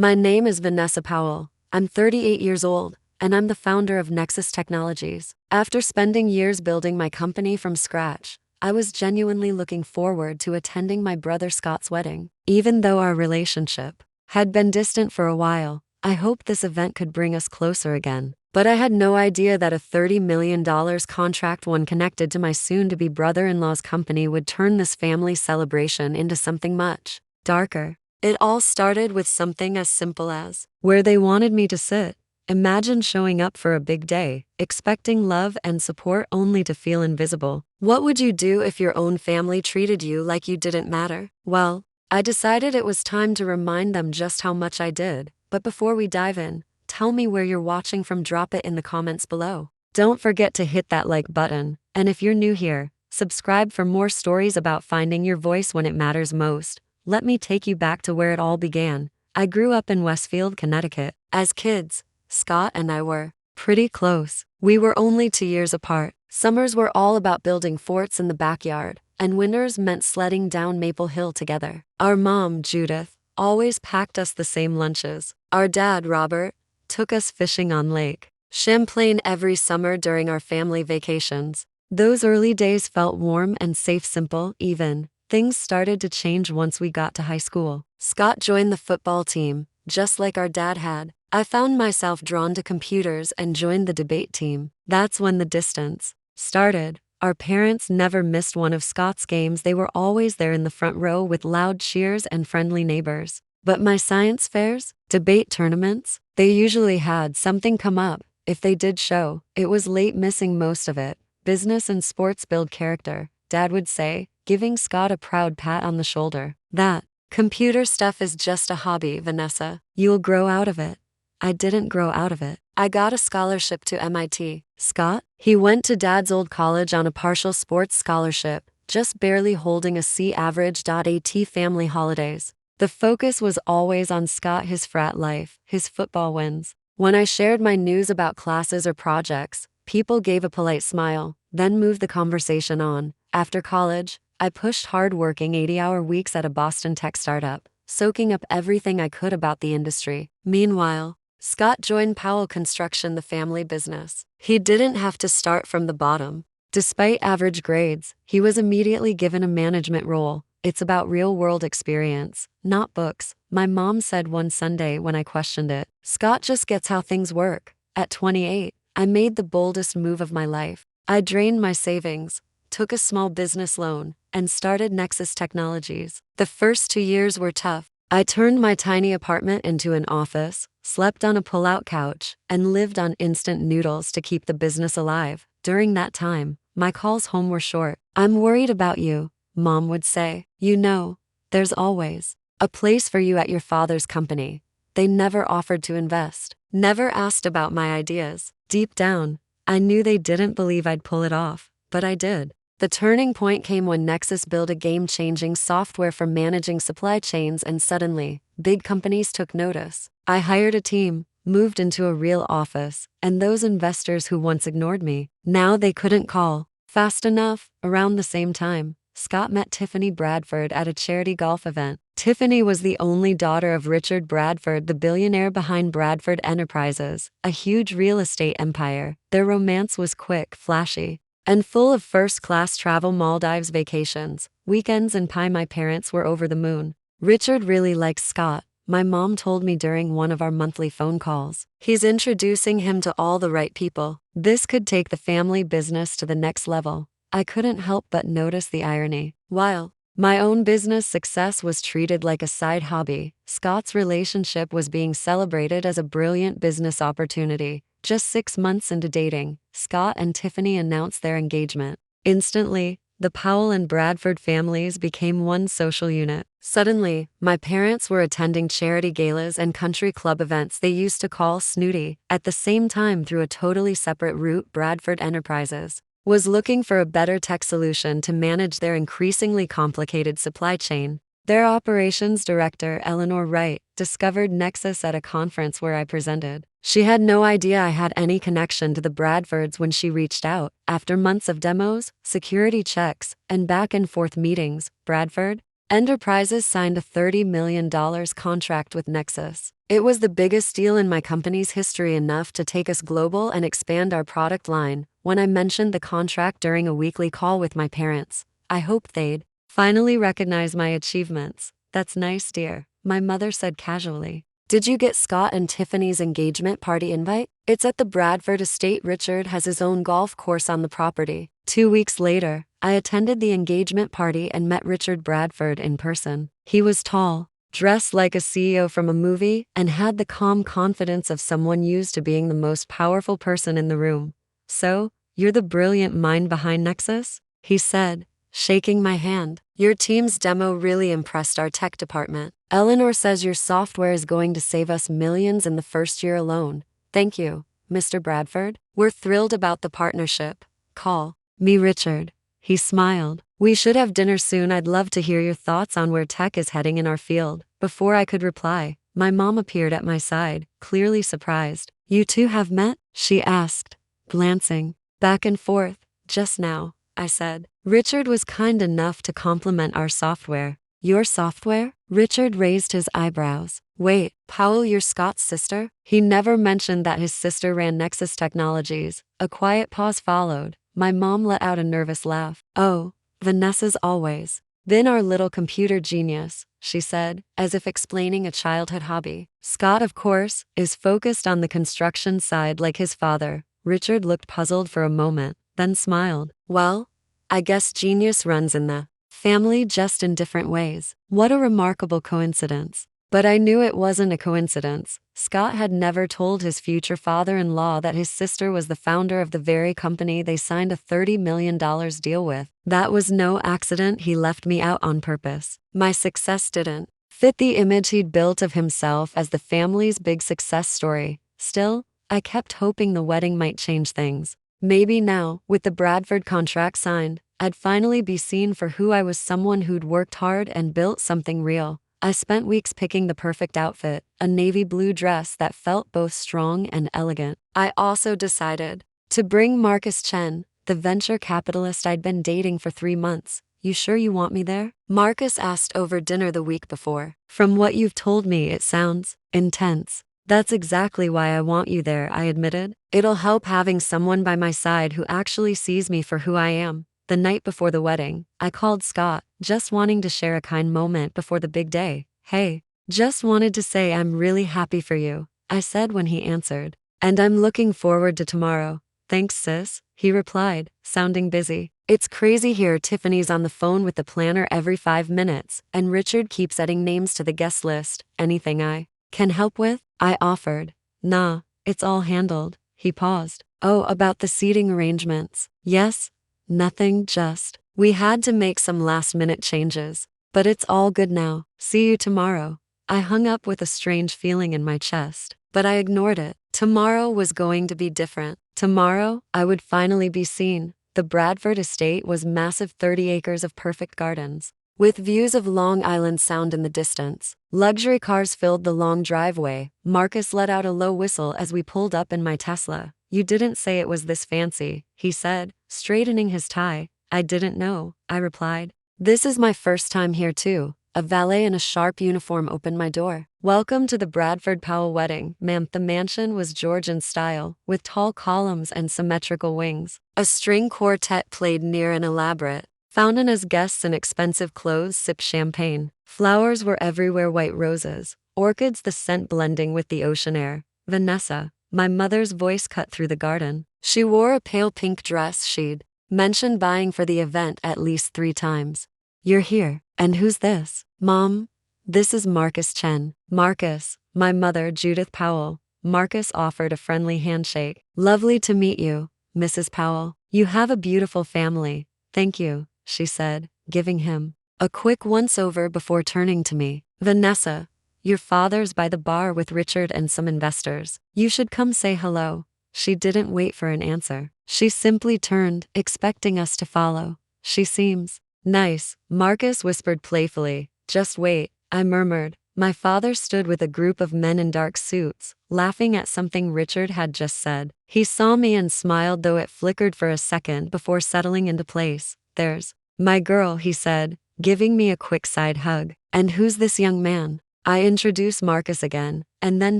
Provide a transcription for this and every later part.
My name is Vanessa Powell. I'm 38 years old, and I'm the founder of Nexus Technologies. After spending years building my company from scratch, I was genuinely looking forward to attending my brother Scott's wedding. Even though our relationship had been distant for a while, I hoped this event could bring us closer again. But I had no idea that a $30 million contract one connected to my soon-to-be brother-in-law's company would turn this family celebration into something much darker. It all started with something as simple as where they wanted me to sit. Imagine showing up for a big day, expecting love and support only to feel invisible. What would you do if your own family treated you like you didn't matter? Well, I decided it was time to remind them just how much I did. But before we dive in, tell me where you're watching from. Drop it in the comments below. Don't forget to hit that like button, and if you're new here, subscribe for more stories about finding your voice when it matters most. Let me take you back to where it all began. I grew up in Westfield, Connecticut. As kids, Scott and I were pretty close. We were only 2 years apart. Summers were all about building forts in the backyard, and winters meant sledding down Maple Hill together. Our mom, Judith, always packed us the same lunches. Our dad, Robert, took us fishing on Lake Champlain every summer during our family vacations. Those early days felt warm and safe. Simple, even. Things started to change once we got to high school. Scott joined the football team, just like our dad had. I found myself drawn to computers and joined the debate team. That's when the distance started. Our parents never missed one of Scott's games. They were always there in the front row with loud cheers and friendly neighbors. But my science fairs, debate tournaments, they usually had something come up. If they did show, it was late, missing most of it. Business and sports build character, Dad would say, giving Scott a proud pat on the shoulder. That computer stuff is just a hobby, Vanessa. You'll grow out of it. I didn't grow out of it. I got a scholarship to MIT. Scott? He went to Dad's old college on a partial sports scholarship, just barely holding a C average. At family holidays, the focus was always on Scott, his frat life, his football wins. When I shared my news about classes or projects, people gave a polite smile, then moved the conversation on. After college, I pushed hard-working 80-hour weeks at a Boston tech startup, soaking up everything I could about the industry. Meanwhile, Scott joined Powell Construction, the family business. He didn't have to start from the bottom. Despite average grades, he was immediately given a management role. It's about real-world experience, not books, my mom said one Sunday when I questioned it. Scott just gets how things work. At 28, I made the boldest move of my life. I drained my savings, took a small business loan, and started Nexus Technologies. The first 2 years were tough. I turned my tiny apartment into an office, slept on a pull-out couch, and lived on instant noodles to keep the business alive. During that time, my calls home were short. I'm worried about you, Mom would say. You know, there's always a place for you at your father's company. They never offered to invest, never asked about my ideas. Deep down, I knew they didn't believe I'd pull it off, but I did. The turning point came when Nexus built a game-changing software for managing supply chains, and suddenly, big companies took notice. I hired a team, moved into a real office, and those investors who once ignored me, now they couldn't call fast enough. Around the same time, Scott met Tiffany Bradford at a charity golf event. Tiffany was the only daughter of Richard Bradford, the billionaire behind Bradford Enterprises, a huge real estate empire. Their romance was quick, flashy, and full of first-class travel, Maldives vacations, weekends, and pie. My parents were over the moon. Richard really likes Scott, my mom told me during one of our monthly phone calls. He's introducing him to all the right people. This could take the family business to the next level. I couldn't help but notice the irony. While my own business success was treated like a side hobby, Scott's relationship was being celebrated as a brilliant business opportunity. Just 6 months into dating, Scott and Tiffany announced their engagement. Instantly, the Powell and Bradford families became one social unit. Suddenly, my parents were attending charity galas and country club events they used to call snooty. At the same time, through a totally separate route, Bradford Enterprises was looking for a better tech solution to manage their increasingly complicated supply chain. Their operations director, Eleanor Wright, discovered Nexus at a conference where I presented. She had no idea I had any connection to the Bradfords when she reached out. After months of demos, security checks, and back-and-forth meetings, Bradford Enterprises signed a $30 million contract with Nexus. It was the biggest deal in my company's history, enough to take us global and expand our product line. When I mentioned the contract during a weekly call with my parents, I hoped they'd finally recognize my achievements. "That's nice, dear," my mother said casually. "Did you get Scott and Tiffany's engagement party invite? It's at the Bradford estate. Richard has his own golf course on the property." 2 weeks later, I attended the engagement party and met Richard Bradford in person. He was tall, dressed like a CEO from a movie, and had the calm confidence of someone used to being the most powerful person in the room. "So, you're the brilliant mind behind Nexus?" he said, shaking my hand. "Your team's demo really impressed our tech department. Eleanor says your software is going to save us millions in the first year alone." "Thank you, Mr. Bradford. We're thrilled about the partnership." "Call me Richard." He smiled. "We should have dinner soon. I'd love to hear your thoughts on where tech is heading in our field." Before I could reply, my mom appeared at my side, clearly surprised. "You two have met?" she asked, glancing back and forth. "Just now," I said. "Richard was kind enough to compliment our software." "Your software?" Richard raised his eyebrows. "Wait, Powell, you're Scott's sister?" He never mentioned that his sister ran Nexus Technologies. A quiet pause followed. My mom let out a nervous laugh. "Oh, Vanessa's always been our little computer genius," she said, as if explaining a childhood hobby. "Scott, of course, is focused on the construction side like his father." Richard looked puzzled for a moment, then smiled. "Well, I guess genius runs in the family, just in different ways." What a remarkable coincidence. But I knew it wasn't a coincidence. Scott had never told his future father-in-law that his sister was the founder of the very company they signed a $30 million deal with. That was no accident. He left me out on purpose. My success didn't fit the image he'd built of himself as the family's big success story. Still, I kept hoping the wedding might change things. Maybe now, with the Bradford contract signed, I'd finally be seen for who I was, someone who'd worked hard and built something real. I spent weeks picking the perfect outfit, a navy blue dress that felt both strong and elegant. I also decided to bring Marcus Chen, the venture capitalist I'd been dating for 3 months. "You sure you want me there?" Marcus asked over dinner the week before. "From what you've told me, it sounds intense." "That's exactly why I want you there," I admitted. "It'll help having someone by my side who actually sees me for who I am." The night before the wedding, I called Scott, just wanting to share a kind moment before the big day. "Hey, just wanted to say I'm really happy for you," I said when he answered. "And I'm looking forward to tomorrow." "Thanks, sis," he replied, sounding busy. "It's crazy here. Tiffany's on the phone with the planner every 5 minutes, and Richard keeps adding names to the guest list." "Anything I can help with?" I offered. "Nah, it's all handled." He paused. "Oh, about the seating arrangements." "Yes. Nothing, just we had to make some last-minute changes. But it's all good now. See you tomorrow." I hung up with a strange feeling in my chest, but I ignored it. Tomorrow was going to be different. Tomorrow, I would finally be seen. The Bradford estate was massive, 30 acres of perfect gardens, with views of Long Island Sound in the distance. Luxury cars filled the long driveway. Marcus let out a low whistle as we pulled up in my Tesla. "You didn't say it was this fancy," he said, straightening his tie. "I didn't know," I replied. "This is my first time here too." A valet in a sharp uniform opened my door. "Welcome to the Bradford Powell wedding, ma'am." The mansion was Georgian style, with tall columns and symmetrical wings. A string quartet played near an elaborate fountain as guests in expensive clothes sipped champagne. Flowers were everywhere, white roses, orchids, the scent blending with the ocean air. "Vanessa," my mother's voice cut through the garden. She wore a pale pink dress she'd mentioned buying for the event at least 3 times. "You're here. And who's this?" "Mom, this is Marcus Chen." "Marcus." My mother, Judith Powell. Marcus offered a friendly handshake. "Lovely to meet you, Mrs. Powell. You have a beautiful family." "Thank you," she said, giving him a quick once-over before turning to me. "Vanessa, your father's by the bar with Richard and some investors. You should come say hello." She didn't wait for an answer. She simply turned, expecting us to follow. "She seems nice," Marcus whispered playfully. "Just wait," I murmured. My father stood with a group of men in dark suits, laughing at something Richard had just said. He saw me and smiled, though it flickered for a second before settling into place. "There's my girl," he said, giving me a quick side hug. "And who's this young man?" I introduced Marcus again, and then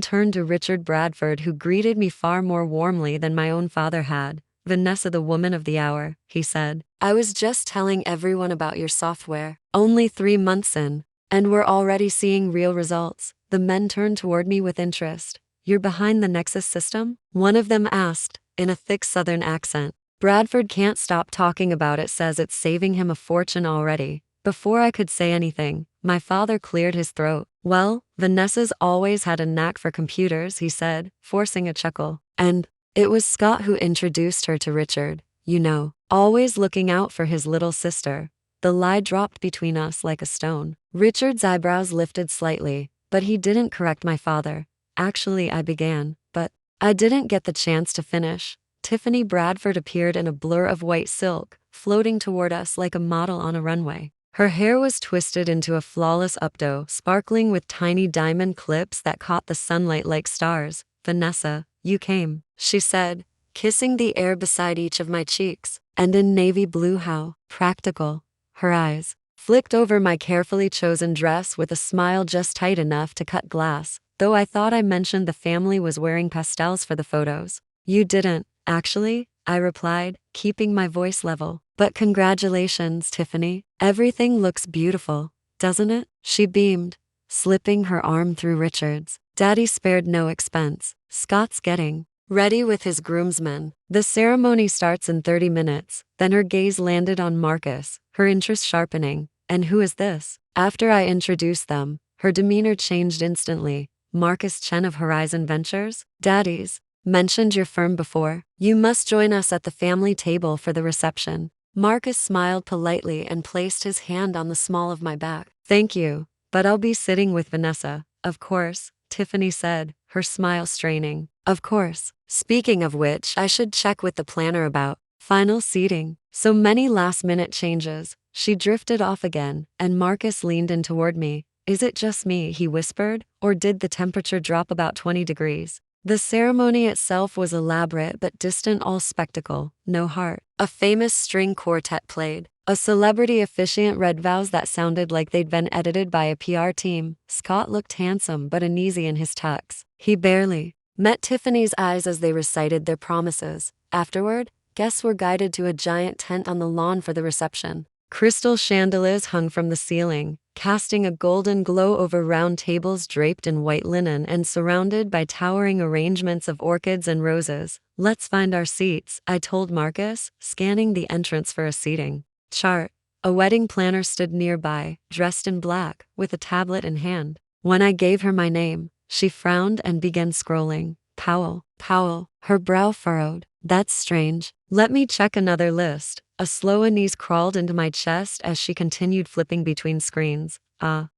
turned to Richard Bradford, who greeted me far more warmly than my own father had. "Vanessa, the woman of the hour," he said. "I was just telling everyone about your software. Only 3 months in, and we're already seeing real results." The men turned toward me with interest. "You're behind the Nexus system?" one of them asked, in a thick southern accent. "Bradford can't stop talking about it, says it's saving him a fortune already." Before I could say anything, my father cleared his throat. "Well, Vanessa's always had a knack for computers," he said, forcing a chuckle. "And it was Scott who introduced her to Richard. You know, always looking out for his little sister." The lie dropped between us like a stone. Richard's eyebrows lifted slightly, but he didn't correct my father. "Actually," I began, but I didn't get the chance to finish. Tiffany Bradford appeared in a blur of white silk, floating toward us like a model on a runway. Her hair was twisted into a flawless updo, sparkling with tiny diamond clips that caught the sunlight like stars. "Vanessa, you came," she said, kissing the air beside each of my cheeks. "And in navy blue, how practical." Her eyes flicked over my carefully chosen dress with a smile just tight enough to cut glass, though I thought I mentioned the family was wearing pastels for the photos. "You didn't, actually," I replied, keeping my voice level. "But congratulations, Tiffany. Everything looks beautiful, doesn't it?" She beamed, slipping her arm through Richard's. "Daddy spared no expense. Scott's getting ready with his groomsmen. The ceremony starts in 30 minutes. Then her gaze landed on Marcus, her interest sharpening. "And who is this?" After I introduced them, her demeanor changed instantly. "Marcus Chen of Horizon Ventures? Daddy's mentioned your firm before. You must join us at the family table for the reception." Marcus smiled politely and placed his hand on the small of my back. "Thank you, but I'll be sitting with Vanessa." "Of course," Tiffany said, her smile straining. "Of course. Speaking of which, I should check with the planner about final seating. So many last-minute changes." She drifted off again, and Marcus leaned in toward me. "Is it just me?" he whispered, "or did the temperature drop about 20 degrees? The ceremony itself was elaborate but distant, all spectacle, no heart. A famous string quartet played. A celebrity officiant read vows that sounded like they'd been edited by a PR team. Scott looked handsome but uneasy in his tux. He barely met Tiffany's eyes as they recited their promises. Afterward, guests were guided to a giant tent on the lawn for the reception. Crystal chandeliers hung from the ceiling, casting a golden glow over round tables draped in white linen and surrounded by towering arrangements of orchids and roses. "Let's find our seats," I told Marcus, scanning the entrance for a seating chart. A wedding planner stood nearby, dressed in black, with a tablet in hand. When I gave her my name, she frowned and began scrolling. Powell, her brow furrowed. "That's strange. Let me check another list." A slow unease crawled into my chest as she continued flipping between screens.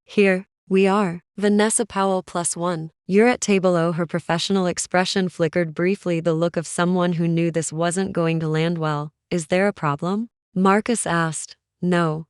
Here we are. "Vanessa Powell +1. You're at table O." Her professional expression flickered briefly, the look of someone who knew this wasn't going to land well. "Is there a problem?" Marcus asked. No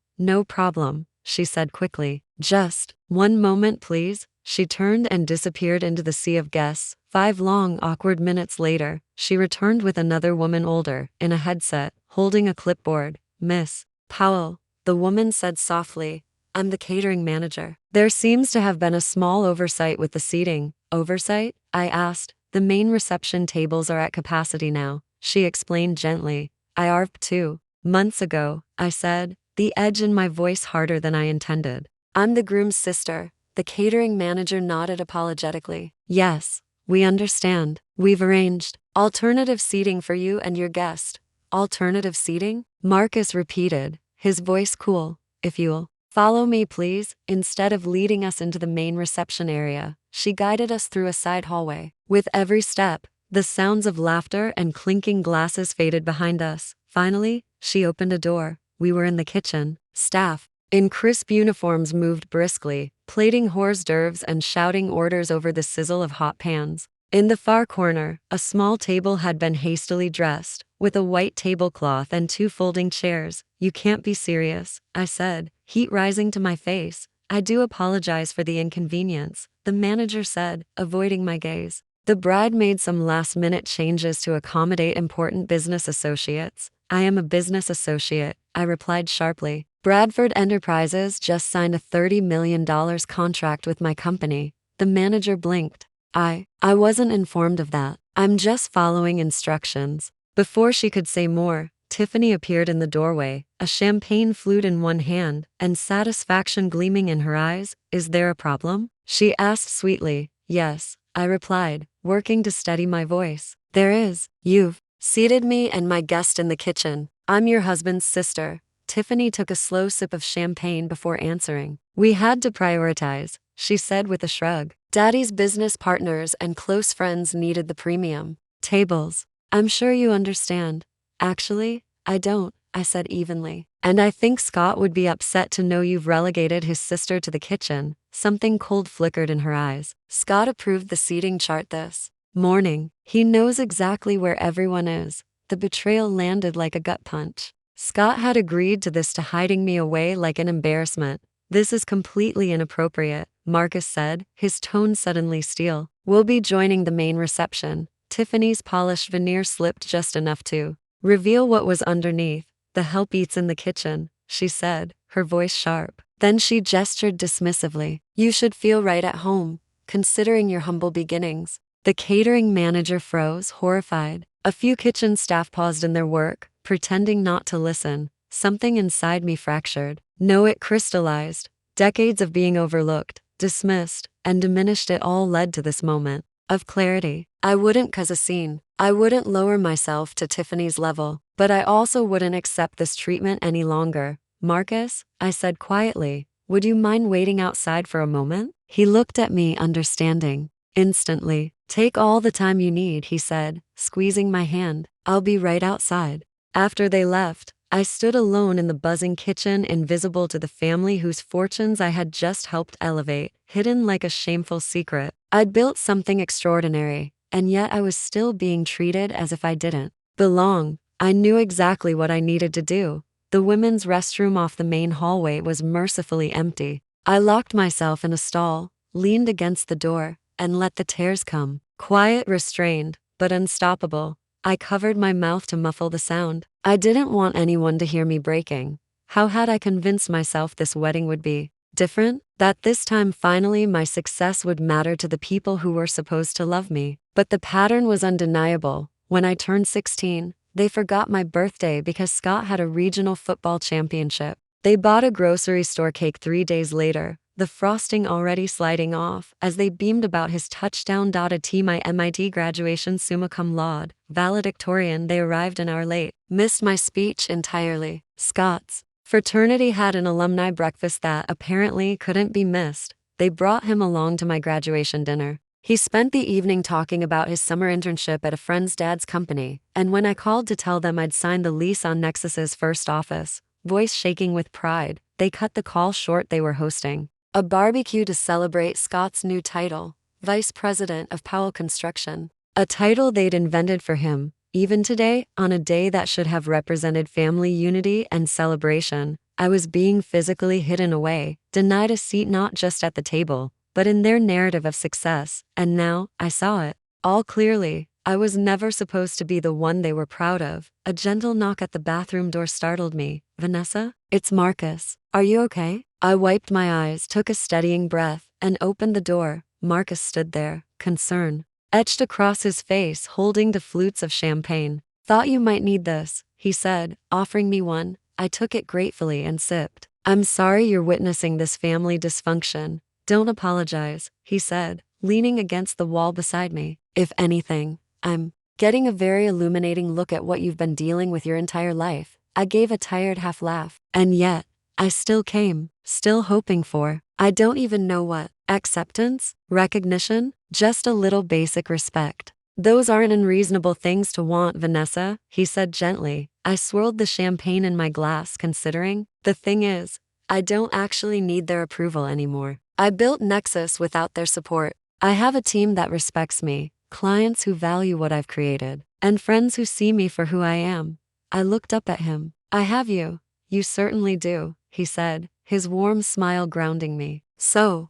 problem," she said quickly. "Just one moment, please." She turned and disappeared into the sea of guests. 5 long, awkward minutes later, she returned with another woman older, in a headset, holding a clipboard. "Miss Powell," the woman said softly, "I'm the catering manager. There seems to have been a small oversight with the seating." "Oversight?" I asked. "The main reception tables are at capacity now," she explained gently. "I ARPed 2 months ago," I said, the edge in my voice harder than I intended. "I'm the groom's sister." The catering manager nodded apologetically. "Yes, we understand. We've arranged alternative seating for you and your guest." "Alternative seating?" Marcus repeated, his voice cool. "If you'll follow me, please." Instead of leading us into the main reception area, she guided us through a side hallway. With every step, the sounds of laughter and clinking glasses faded behind us. Finally, she opened a door. We were in the kitchen. Staff in crisp uniforms moved briskly, plating hors d'oeuvres and shouting orders over the sizzle of hot pans. In the far corner, a small table had been hastily dressed, with a white tablecloth and 2 folding chairs. "You can't be serious," I said, heat rising to my face. "I do apologize for the inconvenience," the manager said, avoiding my gaze. "The bride made some last-minute changes to accommodate important business associates." "I am a business associate," I replied sharply. Bradford Enterprises just signed a $30 million contract with my company. The manager blinked. I wasn't informed of that. I'm just following instructions. Before she could say more, Tiffany appeared in the doorway, a champagne flute in one hand and satisfaction gleaming in her eyes. Is there a problem? She asked sweetly. Yes, I replied, working to steady my voice. There is. You've seated me and my guest in the kitchen. I'm your husband's sister. Tiffany took a slow sip of champagne before answering. We had to prioritize, she said with a shrug. Daddy's business partners and close friends needed the premium tables. I'm sure you understand. Actually, I don't, I said evenly. And I think Scott would be upset to know you've relegated his sister to the kitchen. Something cold flickered in her eyes. Scott approved the seating chart this morning. He knows exactly where everyone is. The betrayal landed like a gut punch. Scott had agreed to this to hiding me away like an embarrassment. This is completely inappropriate, Marcus said, his tone suddenly steel. We'll be joining the main reception. Tiffany's polished veneer slipped just enough to reveal what was underneath. The help eats in the kitchen, she said, her voice sharp. Then she gestured dismissively. You should feel right at home, considering your humble beginnings. The catering manager froze, horrified. A few kitchen staff paused in their work, pretending not to listen. Something inside me fractured. No, it crystallized. Decades of being overlooked, dismissed, and diminished, it all led to this moment of clarity. I wouldn't cause a scene. I wouldn't lower myself to Tiffany's level, but I also wouldn't accept this treatment any longer. Marcus, I said quietly, would you mind waiting outside for a moment? He looked at me, understanding. Instantly. Take all the time you need, he said, squeezing my hand. I'll be right outside. After they left, I stood alone in the buzzing kitchen, invisible to the family whose fortunes I had just helped elevate, hidden like a shameful secret. I'd built something extraordinary, and yet I was still being treated as if I didn't belong. I knew exactly what I needed to do. The women's restroom off the main hallway was mercifully empty. I locked myself in a stall, leaned against the door, and let the tears come. Quiet, restrained, but unstoppable. I covered my mouth to muffle the sound. I didn't want anyone to hear me breaking. How had I convinced myself this wedding would be different? That this time finally my success would matter to the people who were supposed to love me. But the pattern was undeniable. When I turned 16, they forgot my birthday because Scott had a regional football championship. They bought a grocery store cake 3 days later, the frosting already sliding off, as they beamed about his touchdown. My MIT graduation summa cum laude, valedictorian. They arrived an hour late. Missed my speech entirely. Scott's fraternity had an alumni breakfast that apparently couldn't be missed. They brought him along to my graduation dinner. He spent the evening talking about his summer internship at a friend's dad's company, and when I called to tell them I'd signed the lease on Nexus's first office, voice shaking with pride, they cut the call short. They were hosting a barbecue to celebrate Scott's new title, Vice President of Powell Construction, a title they'd invented for him. Even today, on a day that should have represented family unity and celebration, I was being physically hidden away, denied a seat not just at the table, but in their narrative of success, and now, I saw it all clearly. I was never supposed to be the one they were proud of. A gentle knock at the bathroom door startled me. Vanessa? It's Marcus. Are you okay? I wiped my eyes, took a steadying breath, and opened the door. Marcus stood there, concern etched across his face, holding the flutes of champagne. Thought you might need this, he said, offering me one. I took it gratefully and sipped. I'm sorry you're witnessing this family dysfunction. Don't apologize, he said, leaning against the wall beside me. If anything, I'm getting a very illuminating look at what you've been dealing with your entire life. I gave a tired half laugh. And yet, I still came, still hoping for, I don't even know what, acceptance, recognition, just a little basic respect. Those aren't unreasonable things to want, Vanessa, he said gently. I swirled the champagne in my glass, considering. The thing is, I don't actually need their approval anymore. I built Nexus without their support. I have a team that respects me, clients who value what I've created, and friends who see me for who I am. I looked up at him. I have you. You certainly do, he said, his warm smile grounding me. So,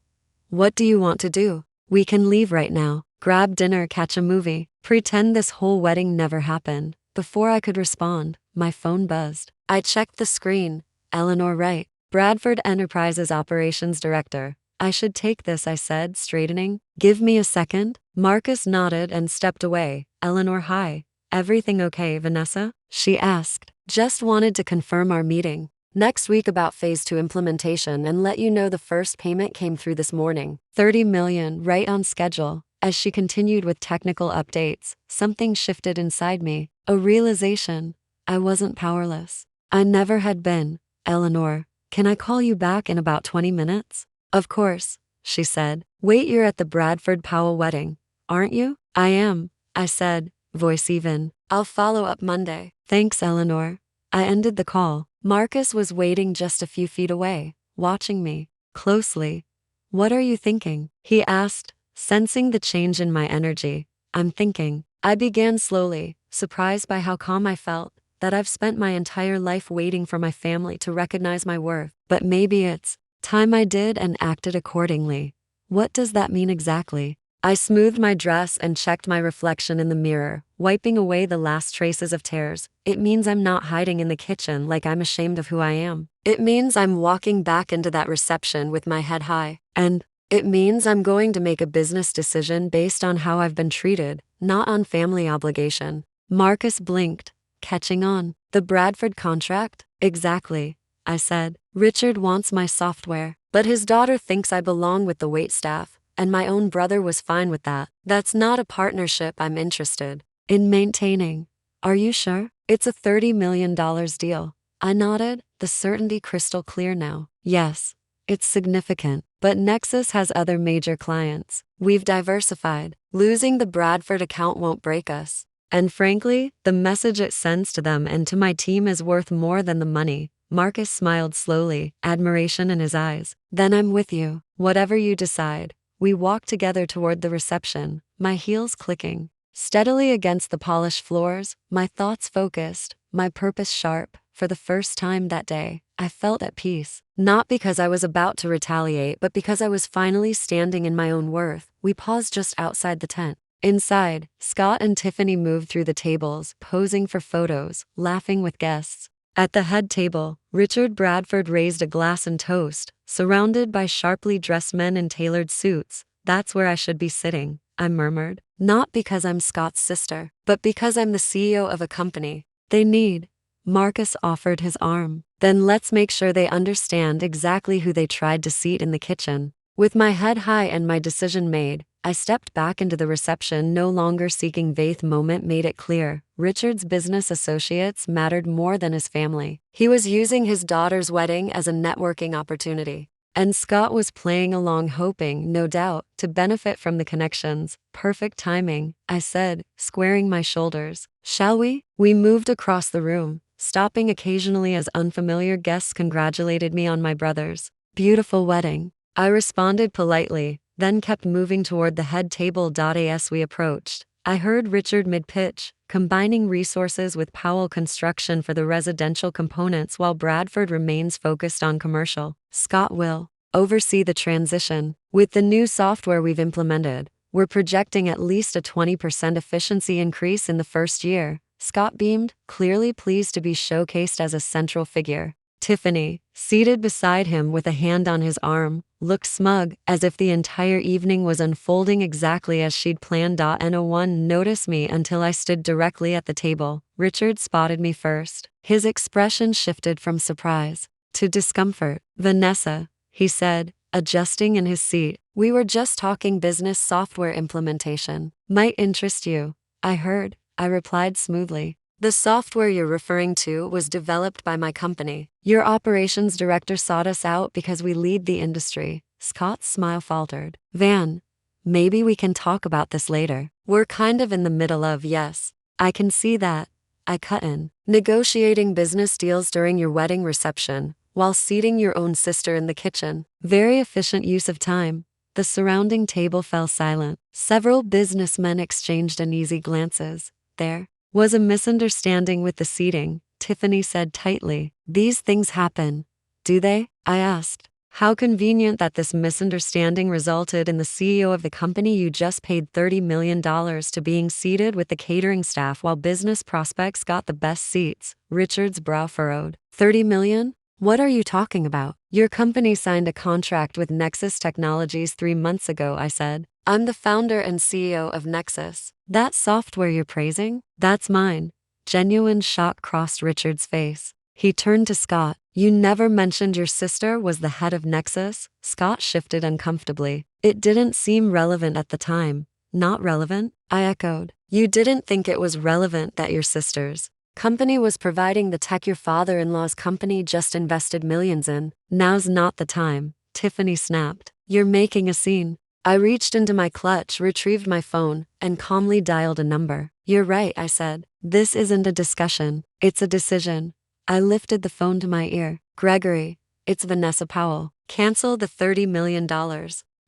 what do you want to do? We can leave right now, grab dinner, catch a movie, pretend this whole wedding never happened. Before I could respond, my phone buzzed. I checked the screen. Eleanor Wright, Bradford Enterprises Operations Director. I should take this, I said, straightening. Give me a second. Marcus nodded and stepped away. Eleanor, hi. Everything okay, Vanessa? She asked. Just wanted to confirm our meeting next week about phase 2 implementation and let you know the first payment came through this morning. 30 million, right on schedule. As she continued with technical updates, something shifted inside me. A realization. I wasn't powerless. I never had been. Eleanor, can I call you back in about 20 minutes? Of course, she said. Wait, you're at the Bradford Powell wedding, aren't you? I am, I said, voice even. I'll follow up Monday. Thanks, Eleanor. I ended the call. Marcus was waiting just a few feet away, watching me closely. What are you thinking? He asked, sensing the change in my energy. I'm thinking. I began slowly, surprised by how calm I felt, that I've spent my entire life waiting for my family to recognize my worth. But maybe it's time I did and acted accordingly. What does that mean exactly? I smoothed my dress and checked my reflection in the mirror, wiping away the last traces of tears. It means I'm not hiding in the kitchen like I'm ashamed of who I am. It means I'm walking back into that reception with my head high. And it means I'm going to make a business decision based on how I've been treated, not on family obligation. Marcus blinked, catching on. The Bradford contract? Exactly, I said. Richard wants my software, but his daughter thinks I belong with the waitstaff, and my own brother was fine with that. That's not a partnership I'm interested in maintaining. Are you sure? It's a $30 million deal. I nodded, the certainty crystal clear now. Yes, it's significant, but Nexus has other major clients. We've diversified. Losing the Bradford account won't break us. And frankly, the message it sends to them and to my team is worth more than the money. Marcus smiled slowly, admiration in his eyes. Then I'm with you. Whatever you decide. We walked together toward the reception, my heels clicking steadily against the polished floors, my thoughts focused, my purpose sharp. For the first time that day, I felt at peace. Not because I was about to retaliate, but because I was finally standing in my own worth. We paused just outside the tent. Inside, Scott and Tiffany moved through the tables, posing for photos, laughing with guests. At the head table, Richard Bradford raised a glass and toast, surrounded by sharply dressed men in tailored suits. That's where I should be sitting, I murmured. Not because I'm Scott's sister, but because I'm the CEO of a company they need. Marcus offered his arm. Then let's make sure they understand exactly who they tried to seat in the kitchen. With my head high and my decision made, I stepped back into the reception, no longer seeking faith. Moment made it clear. Richard's business associates mattered more than his family. He was using his daughter's wedding as a networking opportunity. And Scott was playing along, hoping, no doubt, to benefit from the connections. Perfect timing, I said, squaring my shoulders. Shall we? We moved across the room, stopping occasionally as unfamiliar guests congratulated me on my brother's beautiful wedding. I responded politely, then kept moving toward the head table. As we approached, I heard Richard mid-pitch, combining resources with Powell Construction for the residential components while Bradford remains focused on commercial. Scott will oversee the transition. With the new software we've implemented, we're projecting at least a 20% efficiency increase in the first year. Scott beamed, clearly pleased to be showcased as a central figure. Tiffany, seated beside him with a hand on his arm, looked smug, as if the entire evening was unfolding exactly as she'd planned. No one noticed me until I stood directly at the table. Richard spotted me first. His expression shifted from surprise to discomfort. Vanessa, he said, adjusting in his seat. We were just talking business software implementation. Might interest you. I heard, I replied smoothly. The software you're referring to was developed by my company. Your operations director sought us out because we lead the industry. Scott's smile faltered. Van, maybe we can talk about this later. We're kind of in the middle of, yes, I can see that. I cut in. Negotiating business deals during your wedding reception, while seating your own sister in the kitchen. Very efficient use of time. The surrounding table fell silent. Several businessmen exchanged uneasy glances. There was a misunderstanding with the seating, Tiffany said tightly. These things happen, do they? I asked. How convenient that this misunderstanding resulted in the CEO of the company you just paid $30 million to being seated with the catering staff while business prospects got the best seats. Richard's brow furrowed. $30 million? What are you talking about? Your company signed a contract with Nexus Technologies 3 months ago, I said. I'm the founder and CEO of Nexus. That software you're praising? That's mine. Genuine shock crossed Richard's face. He turned to Scott. You never mentioned your sister was the head of Nexus? Scott shifted uncomfortably. It didn't seem relevant at the time. Not relevant? I echoed. You didn't think it was relevant that your sister's company was providing the tech your father-in-law's company just invested millions in? Now's not the time, Tiffany snapped. You're making a scene. I reached into my clutch, retrieved my phone, and calmly dialed a number. You're right, I said. This isn't a discussion. It's a decision. I lifted the phone to my ear. Gregory, it's Vanessa Powell. Cancel the $30 million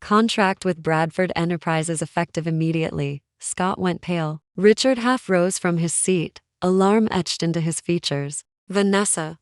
contract with Bradford Enterprises effective immediately. Scott went pale. Richard half rose from his seat, alarm etched into his features. Vanessa,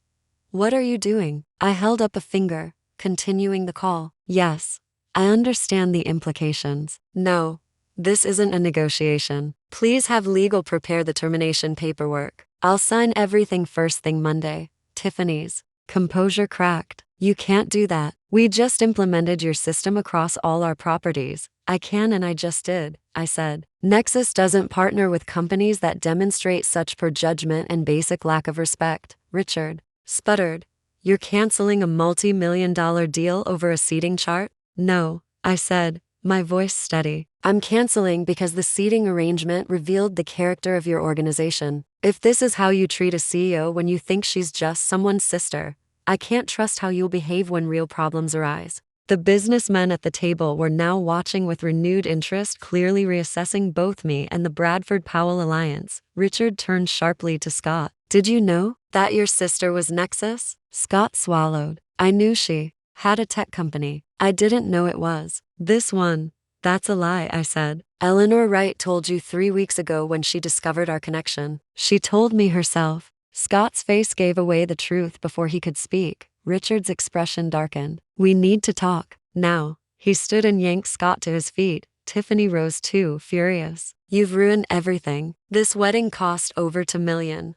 what are you doing? I held up a finger, continuing the call. Yes, I understand the implications. No, this isn't a negotiation. Please have legal prepare the termination paperwork. I'll sign everything first thing Monday. Tiffany's composure cracked. You can't do that. We just implemented your system across all our properties. I can and I just did, I said. Nexus doesn't partner with companies that demonstrate such poor judgment and basic lack of respect. Richard sputtered. You're canceling a multi-million-dollar deal over a seating chart? No, I said, my voice steady. I'm canceling because the seating arrangement revealed the character of your organization. If this is how you treat a CEO when you think she's just someone's sister, I can't trust how you'll behave when real problems arise. The businessmen at the table were now watching with renewed interest, clearly reassessing both me and the Bradford Powell alliance. Richard turned sharply to Scott. Did you know that your sister was Nexus? Scott swallowed. I knew she had a tech company. I didn't know it was this one. That's a lie, I said. Eleanor Wright told you 3 weeks ago when she discovered our connection. She told me herself. Scott's face gave away the truth before he could speak. Richard's expression darkened. We need to talk. Now. He stood and yanked Scott to his feet. Tiffany rose too, furious. You've ruined everything. This wedding cost over $2 million.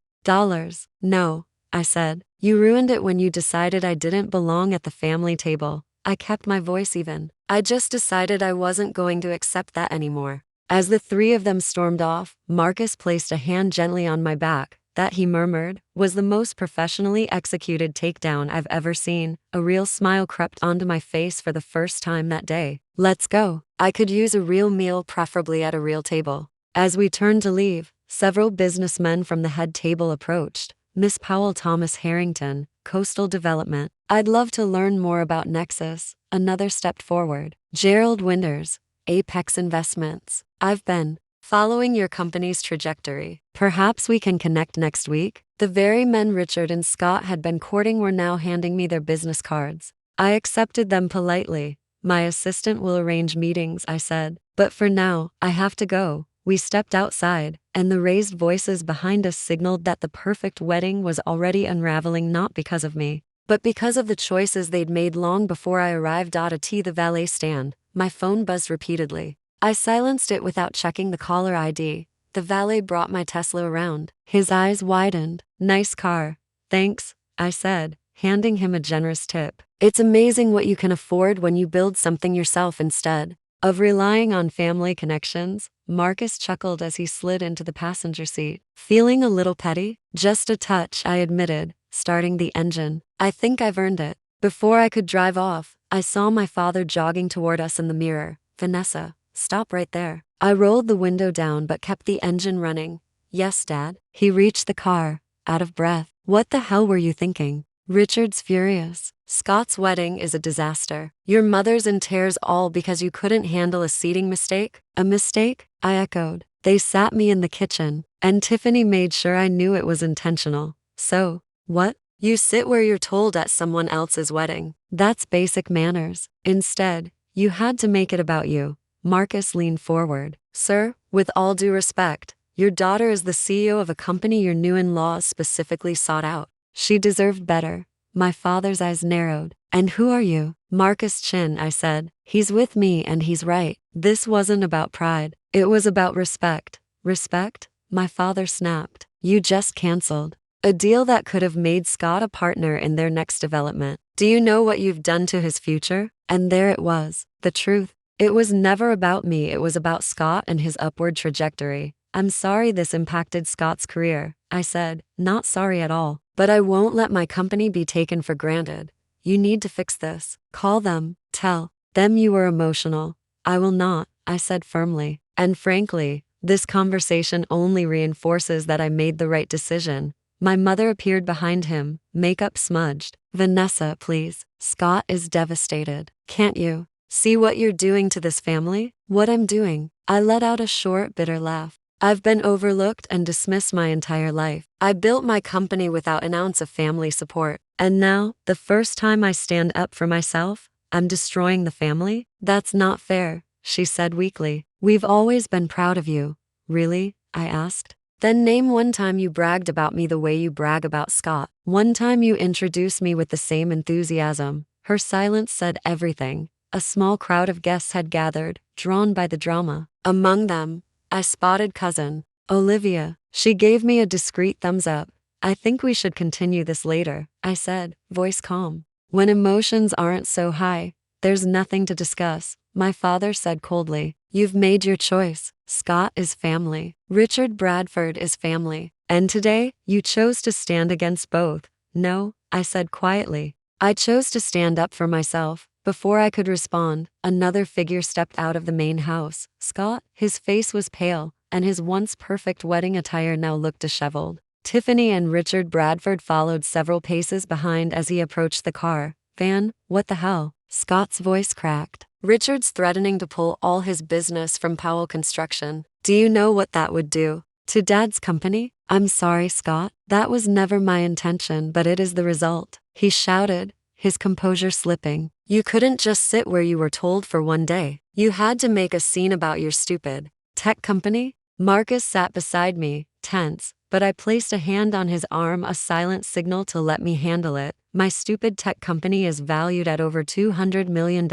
No, I said. You ruined it when you decided I didn't belong at the family table. I kept my voice even. I just decided I wasn't going to accept that anymore. As the three of them stormed off, Marcus placed a hand gently on my back. That, he murmured, was the most professionally executed takedown I've ever seen. A real smile crept onto my face for the first time that day. Let's go. I could use a real meal, preferably at a real table. As we turned to leave, several businessmen from the head table approached. Miss Powell, Thomas Harrington, Coastal Development. I'd love to learn more about Nexus. Another stepped forward. Gerald Winters, Apex Investments. I've been following your company's trajectory. Perhaps we can connect next week? The very men Richard and Scott had been courting were now handing me their business cards. I accepted them politely. My assistant will arrange meetings, I said. But for now, I have to go. We stepped outside, and the raised voices behind us signaled that the perfect wedding was already unraveling, not because of me, but because of the choices they'd made long before I arrived at the valet stand. My phone buzzed repeatedly. I silenced it without checking the caller ID. The valet brought my Tesla around. His eyes widened. Nice car. Thanks, I said, handing him a generous tip. It's amazing what you can afford when you build something yourself instead of relying on family connections. Marcus chuckled as he slid into the passenger seat. Feeling a little petty? Just a touch, I admitted, starting the engine. I think I've earned it. Before I could drive off, I saw my father jogging toward us in the mirror. Vanessa, stop right there. I rolled the window down but kept the engine running. Yes, Dad. He reached the car, out of breath. What the hell were you thinking? Richard's furious. Scott's wedding is a disaster. Your mother's in tears, all because you couldn't handle a seating mistake? A mistake? I echoed. They sat me in the kitchen, and Tiffany made sure I knew it was intentional. So, what? You sit where you're told at someone else's wedding. That's basic manners. Instead, you had to make it about you. Marcus leaned forward. Sir, with all due respect, your daughter is the CEO of a company your new in-laws specifically sought out. She deserved better. My father's eyes narrowed. And who are you? Marcus Chin, I said. He's with me and he's right. This wasn't about pride. It was about respect. Respect? My father snapped. You just canceled A deal that could have made Scott a partner in their next development. Do you know what you've done to his future? And there it was, the truth. It was never about me, it was about Scott and his upward trajectory. I'm sorry this impacted Scott's career, I said, not sorry at all. But I won't let my company be taken for granted. You need to fix this. Call them, tell them you were emotional. I will not, I said firmly. And frankly, this conversation only reinforces that I made the right decision. My mother appeared behind him, makeup smudged. Vanessa, please. Scott is devastated. Can't you see what you're doing to this family? What I'm doing? I let out a short, bitter laugh. I've been overlooked and dismissed my entire life. I built my company without an ounce of family support. And now, the first time I stand up for myself, I'm destroying the family? That's not fair, she said weakly. We've always been proud of you. Really? I asked. Then name one time you bragged about me the way you brag about Scott. One time you introduced me with the same enthusiasm. Her silence said everything. A small crowd of guests had gathered, drawn by the drama. Among them, I spotted cousin Olivia. She gave me a discreet thumbs up. I think we should continue this later, I said, voice calm. When emotions aren't so high, there's nothing to discuss, my father said coldly. You've made your choice. Scott is family. Richard Bradford is family. And today, you chose to stand against both. No, I said quietly. I chose to stand up for myself. Before I could respond, another figure stepped out of the main house. Scott, his face was pale, and his once perfect wedding attire now looked disheveled. Tiffany and Richard Bradford followed several paces behind as he approached the car. Van, what the hell? Scott's voice cracked. Richard's threatening to pull all his business from Powell Construction. Do you know what that would do to Dad's company? I'm sorry, Scott. That was never my intention, but it is the result, he shouted, his composure slipping. You couldn't just sit where you were told for one day. You had to make a scene about your stupid tech company. Marcus sat beside me, tense, but I placed a hand on his arm, a silent signal to let me handle it. My stupid tech company is valued at over $200 million,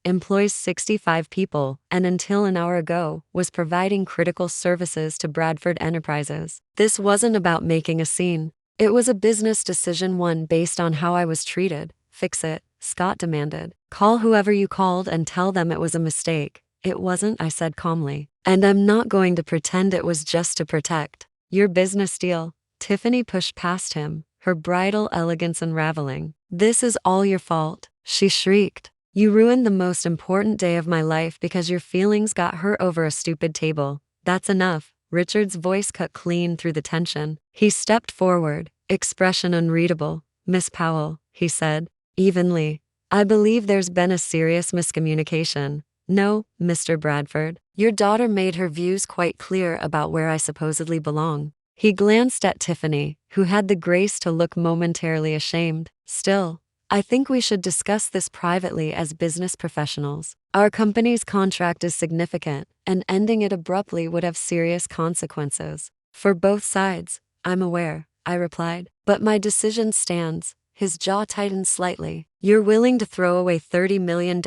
employs 65 people, and until an hour ago, was providing critical services to Bradford Enterprises. This wasn't about making a scene. It was a business decision, one based on how I was treated. Fix it, Scott demanded. Call whoever you called and tell them it was a mistake. It wasn't, I said calmly. And I'm not going to pretend it was just to protect your business deal. Tiffany pushed past him, her bridal elegance unraveling. This is all your fault, she shrieked. You ruined the most important day of my life because your feelings got hurt over a stupid table. That's enough. Richard's voice cut clean through the tension. He stepped forward, expression unreadable. Miss Powell, he said, evenly. I believe there's been a serious miscommunication. No, Mr. Bradford. Your daughter made her views quite clear about where I supposedly belong. He glanced at Tiffany, who had the grace to look momentarily ashamed. Still, I think we should discuss this privately as business professionals. Our company's contract is significant, and ending it abruptly would have serious consequences. For both sides, I'm aware, I replied. But my decision stands. His jaw tightened slightly. You're willing to throw away $30 million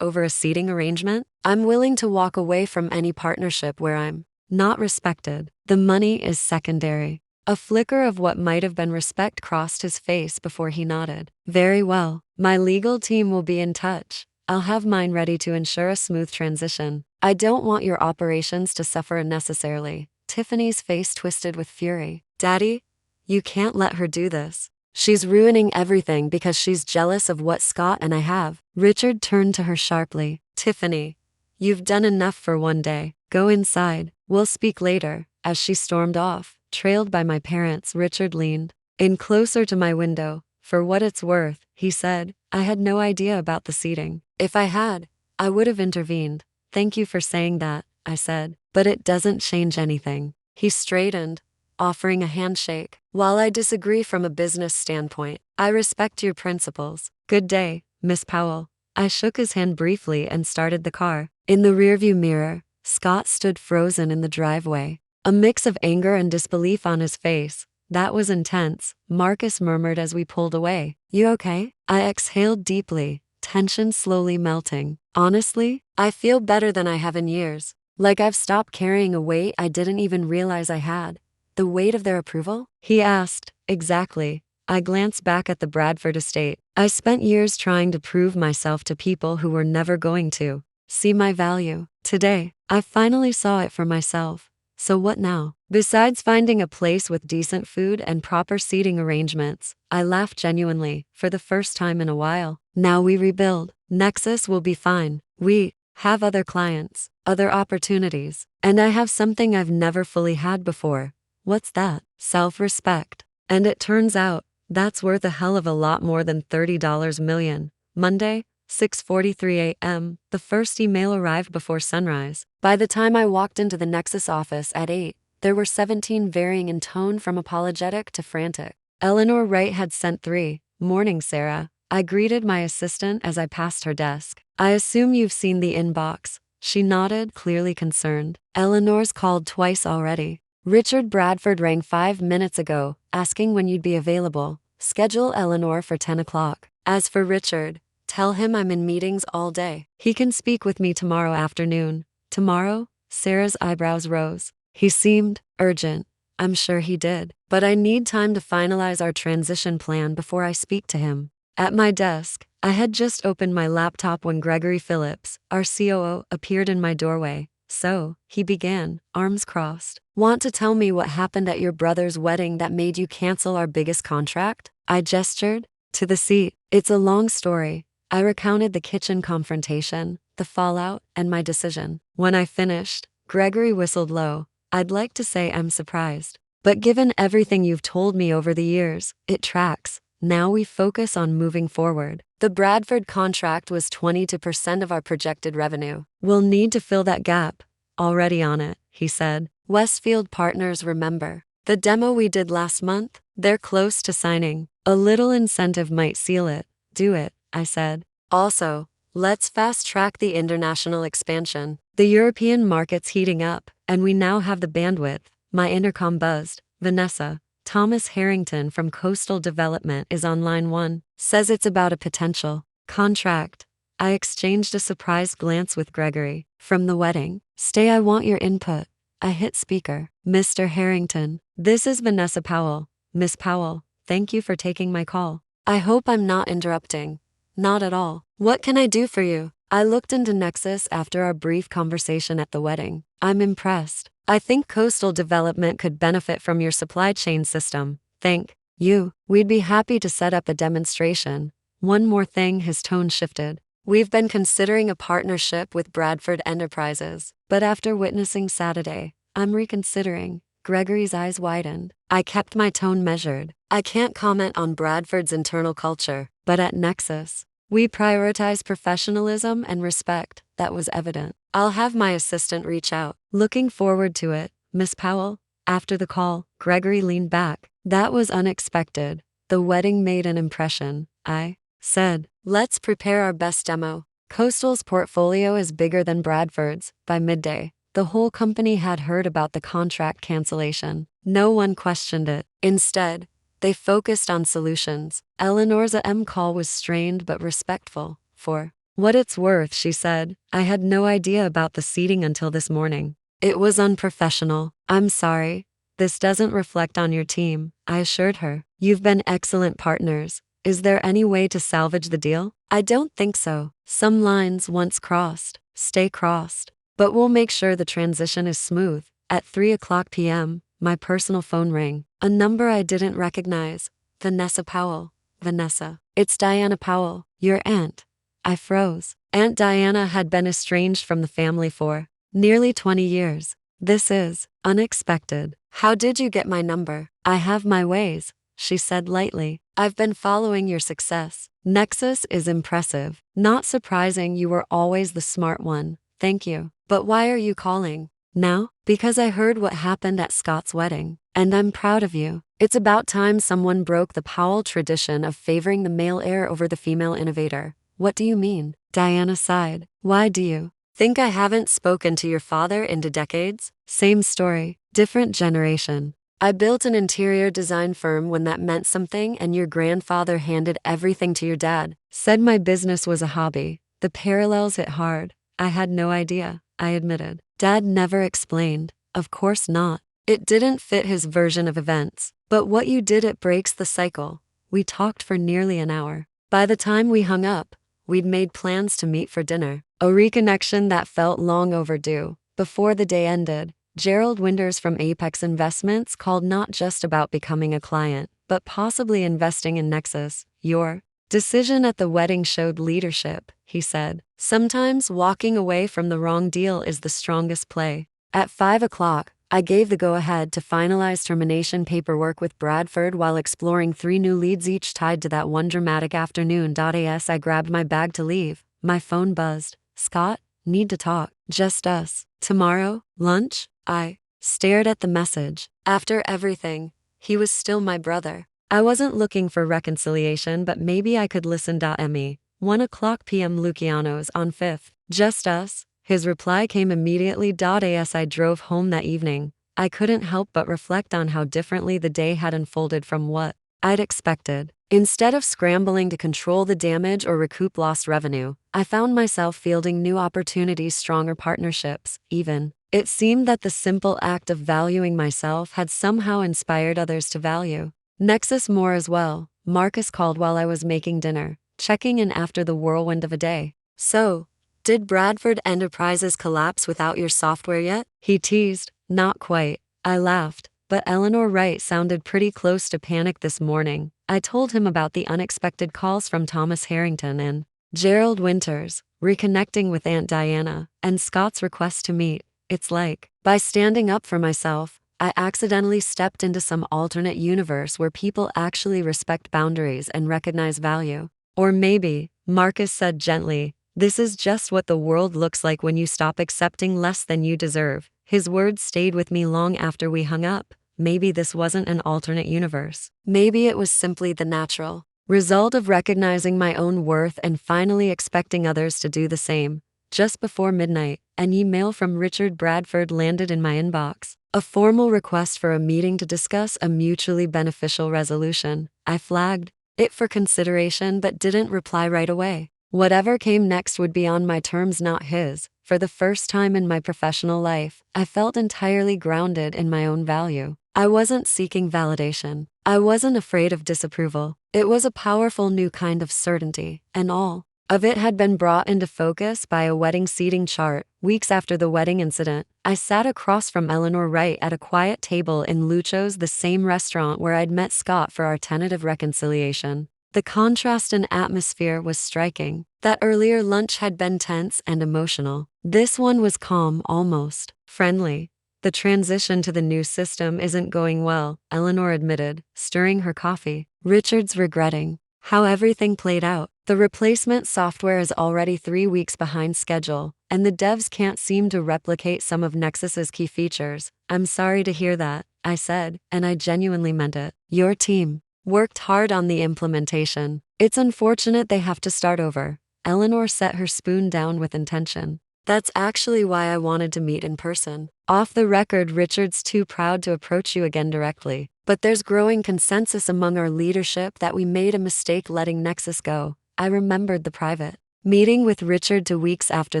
over a seating arrangement? I'm willing to walk away from any partnership where I'm not respected. The money is secondary. A flicker of what might have been respect crossed his face before he nodded. Very well. My legal team will be in touch. I'll have mine ready to ensure a smooth transition. I don't want your operations to suffer unnecessarily. Tiffany's face twisted with fury. Daddy, you can't let her do this. She's ruining everything because she's jealous of what Scott and I have. Richard turned to her sharply. Tiffany, you've done enough for one day. Go inside. We'll speak later. As she stormed off, trailed by my parents, Richard leaned in closer to my window. For what it's worth, he said, I had no idea about the seating. If I had, I would have intervened. Thank you for saying that, I said. But it doesn't change anything. He straightened, offering a handshake. While I disagree from a business standpoint, I respect your principles. Good day, Miss Powell. I shook his hand briefly and started the car. In the rearview mirror, Scott stood frozen in the driveway, a mix of anger and disbelief on his face. That was intense, Marcus murmured as we pulled away. You okay? I exhaled deeply, tension slowly melting. Honestly, I feel better than I have in years. Like I've stopped carrying a weight I didn't even realize I had. The weight of their approval? He asked. Exactly. I glanced back at the Bradford estate. I spent years trying to prove myself to people who were never going to see my value. Today, I finally saw it for myself. So what now? Besides finding a place with decent food and proper seating arrangements, I laughed genuinely, for the first time in a while. Now we rebuild. Nexus will be fine. We have other clients, other opportunities, and I have something I've never fully had before. What's that? Self-respect. And it turns out, that's worth a hell of a lot more than $30 million. Monday, 6:43 a.m., the first email arrived before sunrise. By the time I walked into the Nexus office at 8, there were 17 varying in tone from apologetic to frantic. Eleanor Wright had sent 3. Morning, Sarah. I greeted my assistant as I passed her desk. I assume you've seen the inbox. She nodded, clearly concerned. Eleanor's called twice already. Richard Bradford rang 5 minutes ago, asking when you'd be available. Schedule Eleanor for 10 o'clock. As for Richard, tell him I'm in meetings all day. He can speak with me tomorrow afternoon. Tomorrow? Sarah's eyebrows rose. He seemed urgent. I'm sure he did. But I need time to finalize our transition plan before I speak to him. At my desk, I had just opened my laptop when Gregory Phillips, our COO, appeared in my doorway. So, he began, arms crossed. Want to tell me what happened at your brother's wedding that made you cancel our biggest contract? I gestured to the seat. It's a long story. I recounted the kitchen confrontation, the fallout, and my decision. When I finished, Gregory whistled low. I'd like to say I'm surprised. But given everything you've told me over the years, it tracks. Now we focus on moving forward. The Bradford contract was 22% of our projected revenue. We'll need to fill that gap. Already on it, he said. Westfield Partners, remember the demo we did last month? They're close to signing. A little incentive might seal it. Do it, I said. Also, let's fast-track the international expansion. The European market's heating up, and we now have the bandwidth. My intercom buzzed. Vanessa, Thomas Harrington from Coastal Development is on line 1. Says it's about a potential contract. I exchanged a surprised glance with Gregory. From the wedding. Stay, I want your input. I hit speaker. Mr. Harrington, this is Vanessa Powell. Miss Powell, thank you for taking my call. I hope I'm not interrupting. Not at all. What can I do for you? I looked into Nexus after our brief conversation at the wedding. I'm impressed. I think Coastal Development could benefit from your supply chain system. Thank you. We'd be happy to set up a demonstration. One more thing, his tone shifted. We've been considering a partnership with Bradford Enterprises, but after witnessing Saturday, I'm reconsidering. Gregory's eyes widened. I kept my tone measured. I can't comment on Bradford's internal culture, but at Nexus, we prioritize professionalism and respect. That was evident. I'll have my assistant reach out. Looking forward to it, Miss Powell. After the call, Gregory leaned back. That was unexpected. The wedding made an impression, I said. Let's prepare our best demo. Coastal's portfolio is bigger than Bradford's. By midday, the whole company had heard about the contract cancellation. No one questioned it. Instead, they focused on solutions. Eleanor's call was strained but respectful. For what it's worth, she said, I had no idea about the seating until this morning. It was unprofessional. I'm sorry. This doesn't reflect on your team, I assured her. You've been excellent partners. Is there any way to salvage the deal? I don't think so. Some lines once crossed, stay crossed. But we'll make sure the transition is smooth. At 3:00 p.m., my personal phone rang. A number I didn't recognize. Vanessa Powell. Vanessa. It's Diana Powell, your aunt. I froze. Aunt Diana had been estranged from the family for nearly 20 years. This is unexpected. How did you get my number? I have my ways, she said lightly. I've been following your success. Nexus is impressive. Not surprising you were always the smart one. Thank you. But why are you calling now? Because I heard what happened at Scott's wedding, and I'm proud of you. It's about time someone broke the Powell tradition of favoring the male heir over the female innovator. What do you mean? Diana sighed. Why do you think I haven't spoken to your father in decades? Same story, different generation. I built an interior design firm when that meant something, and your grandfather handed everything to your dad. Said my business was a hobby. The parallels hit hard. I had no idea, I admitted. Dad never explained. Of course not. It didn't fit his version of events. But what you did, it breaks the cycle. We talked for nearly an hour. By the time we hung up, we'd made plans to meet for dinner. A reconnection that felt long overdue. Before the day ended, Gerald Winters from Apex Investments called, not just about becoming a client, but possibly investing in Nexus. Your decision at the wedding showed leadership, he said. Sometimes walking away from the wrong deal is the strongest play. At 5 o'clock, I gave the go-ahead to finalize termination paperwork with Bradford while exploring 3 new leads, each tied to that one dramatic afternoon. As I grabbed my bag to leave, my phone buzzed. Scott, need to talk. Just us. Tomorrow, lunch? I stared at the message. After everything, he was still my brother. I wasn't looking for reconciliation, but maybe I could listen. Me. 1 o'clock p.m. Luciano's on 5th. Just us. His reply came immediately. As I drove home that evening, I couldn't help but reflect on how differently the day had unfolded from what I'd expected. Instead of scrambling to control the damage or recoup lost revenue, I found myself fielding new opportunities, stronger partnerships, even. It seemed that the simple act of valuing myself had somehow inspired others to value Nexus more as well. Marcus called while I was making dinner, checking in after the whirlwind of a day. So, did Bradford Enterprises collapse without your software yet? He teased. Not quite. I laughed, but Eleanor Wright sounded pretty close to panic this morning. I told him about the unexpected calls from Thomas Harrington and Gerald Winters, reconnecting with Aunt Diana, and Scott's request to meet. It's like, by standing up for myself, I accidentally stepped into some alternate universe where people actually respect boundaries and recognize value. Or maybe, Marcus said gently, this is just what the world looks like when you stop accepting less than you deserve. His words stayed with me long after we hung up. Maybe this wasn't an alternate universe. Maybe it was simply the natural result of recognizing my own worth and finally expecting others to do the same. Just before midnight, an email from Richard Bradford landed in my inbox. A formal request for a meeting to discuss a mutually beneficial resolution. I flagged it for consideration but didn't reply right away. Whatever came next would be on my terms, not his. For the first time in my professional life, I felt entirely grounded in my own value. I wasn't seeking validation. I wasn't afraid of disapproval. It was a powerful new kind of certainty, and all of it had been brought into focus by a wedding seating chart. Weeks after the wedding incident, I sat across from Eleanor Wright at a quiet table in Lucho's, the same restaurant where I'd met Scott for our tentative reconciliation. The contrast in atmosphere was striking. That earlier lunch had been tense and emotional. This one was calm, almost friendly. The transition to the new system isn't going well, Eleanor admitted, stirring her coffee. Richard's regretting how everything played out. The replacement software is already 3 weeks behind schedule, and the devs can't seem to replicate some of Nexus's key features. I'm sorry to hear that, I said, and I genuinely meant it. Your team worked hard on the implementation. It's unfortunate they have to start over. Eleanor set her spoon down with intention. That's actually why I wanted to meet in person. Off the record, Richard's too proud to approach you again directly. But there's growing consensus among our leadership that we made a mistake letting Nexus go. I remembered the private meeting with Richard 2 weeks after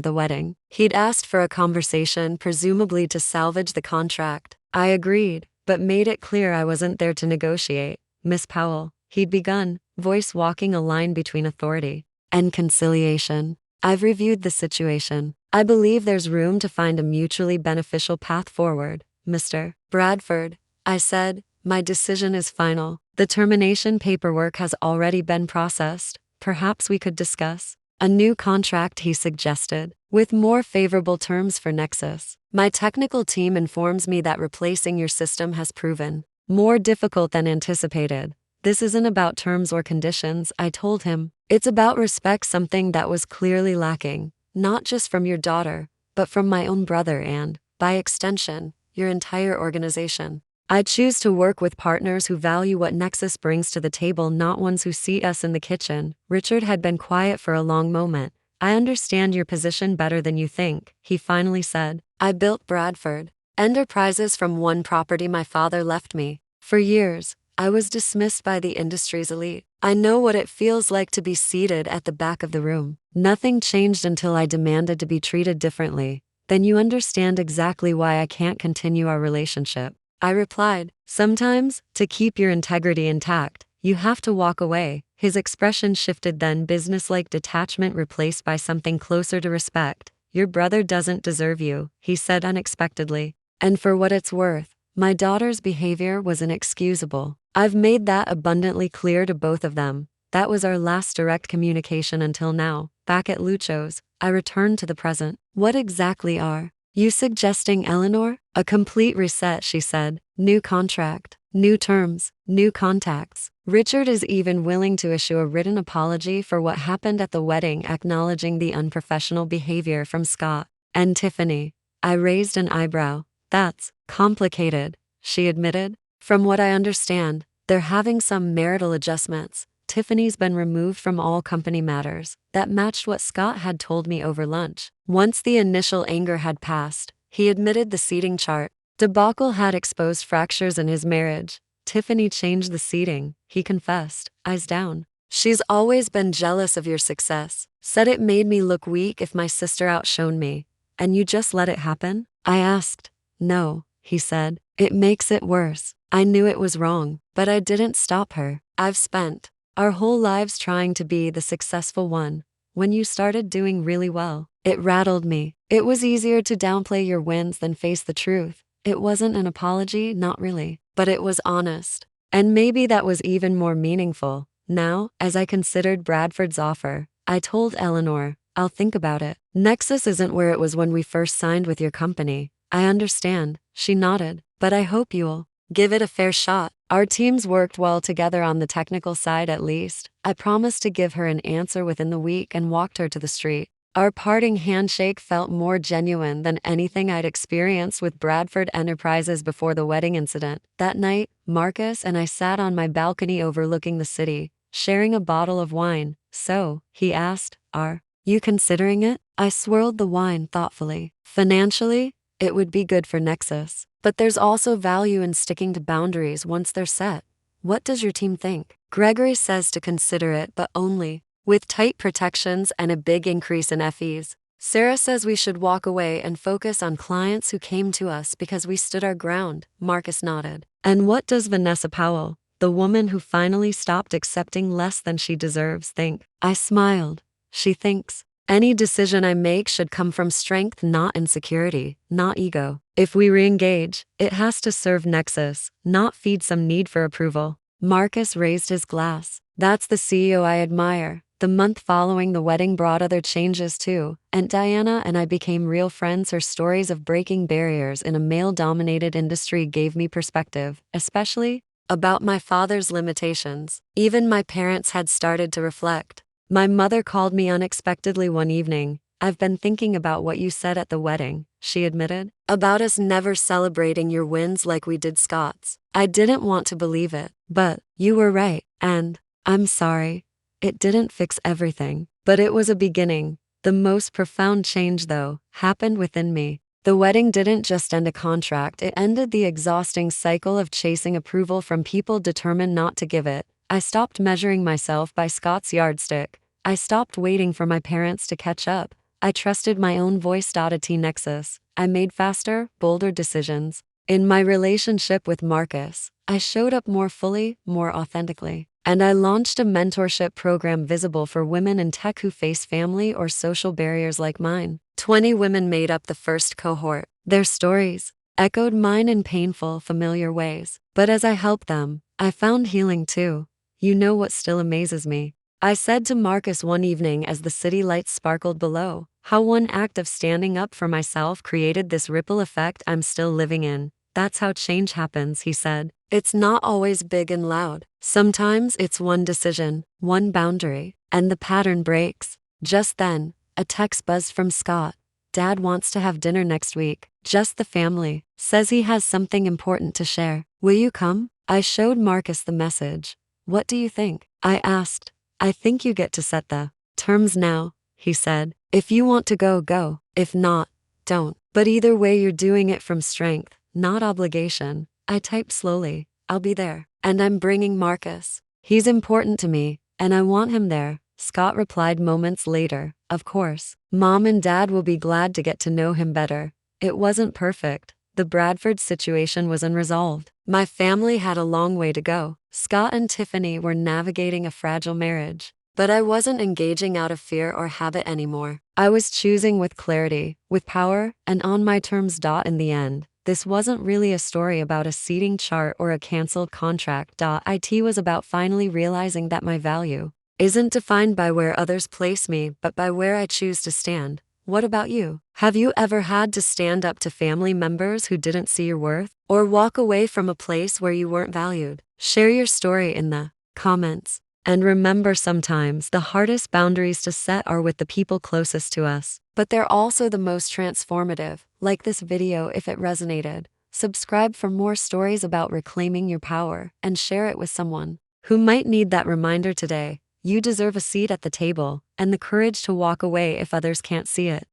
the wedding. He'd asked for a conversation, presumably to salvage the contract. I agreed, but made it clear I wasn't there to negotiate. Miss Powell, he'd begun, voice walking a line between authority and conciliation. I've reviewed the situation. I believe there's room to find a mutually beneficial path forward. Mr. Bradford, I said, my decision is final. The termination paperwork has already been processed. Perhaps we could discuss a new contract, he suggested, with more favorable terms for Nexus. My technical team informs me that replacing your system has proven more difficult than anticipated. This isn't about terms or conditions, I told him. It's about respect, something that was clearly lacking, not just from your daughter, but from my own brother and, by extension, your entire organization. I choose to work with partners who value what Nexus brings to the table, not ones who seat us in the kitchen. Richard had been quiet for a long moment. I understand your position better than you think, he finally said. I built Bradford Enterprises from one property my father left me. For years, I was dismissed by the industry's elite. I know what it feels like to be seated at the back of the room. Nothing changed until I demanded to be treated differently. Then you understand exactly why I can't continue our relationship. I replied. Sometimes, to keep your integrity intact, you have to walk away. His expression shifted then, businesslike detachment replaced by something closer to respect. Your brother doesn't deserve you, he said unexpectedly. And for what it's worth, my daughter's behavior was inexcusable. I've made that abundantly clear to both of them. That was our last direct communication until now. Back at Lucho's, I returned to the present. What exactly are you suggesting, Eleanor? A complete reset, she said. New contract, new terms, new contacts. Richard is even willing to issue a written apology for what happened at the wedding, acknowledging the unprofessional behavior from Scott and Tiffany. I raised an eyebrow. That's complicated, she admitted. From what I understand, they're having some marital adjustments. Tiffany's been removed from all company matters. That matched what Scott had told me over lunch. Once the initial anger had passed, he admitted the seating chart debacle had exposed fractures in his marriage. Tiffany changed the seating, he confessed, eyes down. She's always been jealous of your success, said it made me look weak if my sister outshone me. And you just let it happen? I asked. No, he said. It makes it worse. I knew it was wrong, but I didn't stop her. I've spent our whole lives trying to be the successful one. When you started doing really well, it rattled me. It was easier to downplay your wins than face the truth. It wasn't an apology, not really, but it was honest. And maybe that was even more meaningful. Now, as I considered Bradford's offer, I told Eleanor, I'll think about it. Nexus isn't where it was when we first signed with your company. I understand, she nodded, but I hope you'll give it a fair shot. Our teams worked well together on the technical side at least. I promised to give her an answer within the week and walked her to the street. Our parting handshake felt more genuine than anything I'd experienced with Bradford Enterprises before the wedding incident. That night, Marcus and I sat on my balcony overlooking the city, sharing a bottle of wine. So, he asked, are you considering it? I swirled the wine thoughtfully. Financially, it would be good for Nexus. But there's also value in sticking to boundaries once they're set. What does your team think? Gregory says to consider it, but only with tight protections and a big increase in fees. Sarah says we should walk away and focus on clients who came to us because we stood our ground. Marcus nodded. And what does Vanessa Powell, the woman who finally stopped accepting less than she deserves, think? I smiled. She thinks any decision I make should come from strength, not insecurity, not ego. If we re-engage, it has to serve Nexus, not feed some need for approval. Marcus raised his glass. That's the CEO I admire. The month following the wedding brought other changes too, and Diana and I became real friends. Her stories of breaking barriers in a male-dominated industry gave me perspective, especially about my father's limitations. Even my parents had started to reflect. My mother called me unexpectedly one evening. I've been thinking about what you said at the wedding, she admitted, about us never celebrating your wins like we did Scott's. I didn't want to believe it, but you were right, and I'm sorry. It didn't fix everything, but it was a beginning. The most profound change, though, happened within me. The wedding didn't just end a contract, it ended the exhausting cycle of chasing approval from people determined not to give it. I stopped measuring myself by Scott's yardstick. I stopped waiting for my parents to catch up. I trusted my own voice. At Nexus, I made faster, bolder decisions. In my relationship with Marcus, I showed up more fully, more authentically. And I launched a mentorship program visible for women in tech who face family or social barriers like mine. 20 women made up the first cohort. Their stories echoed mine in painful, familiar ways. But as I helped them, I found healing too. You know what still amazes me? I said to Marcus one evening as the city lights sparkled below, how one act of standing up for myself created this ripple effect I'm still living in. That's how change happens, he said. It's not always big and loud. Sometimes it's one decision, one boundary, and the pattern breaks. Just then, a text buzzed from Scott. Dad wants to have dinner next week. Just the family. Says he has something important to share. Will you come? I showed Marcus the message. What do you think? I asked. I think you get to set the terms now, he said. If you want to go, go. If not, don't. But either way, you're doing it from strength, not obligation. I typed slowly. I'll be there. And I'm bringing Marcus. He's important to me, and I want him there. Scott replied moments later. Of course. Mom and Dad will be glad to get to know him better. It wasn't perfect, The Bradford situation was unresolved. My family had a long way to go. Scott and Tiffany were navigating a fragile marriage. But I wasn't engaging out of fear or habit anymore. I was choosing with clarity, with power, and on my terms. In the end, this wasn't really a story about a seating chart or a canceled contract. It was about finally realizing that my value isn't defined by where others place me, but by where I choose to stand. What about you? Have you ever had to stand up to family members who didn't see your worth? Or walk away from a place where you weren't valued? Share your story in the comments. And remember, sometimes the hardest boundaries to set are with the people closest to us. But they're also the most transformative. Like this video if it resonated. Subscribe for more stories about reclaiming your power, and share it with someone who might need that reminder today. You deserve a seat at the table, and the courage to walk away if others can't see it.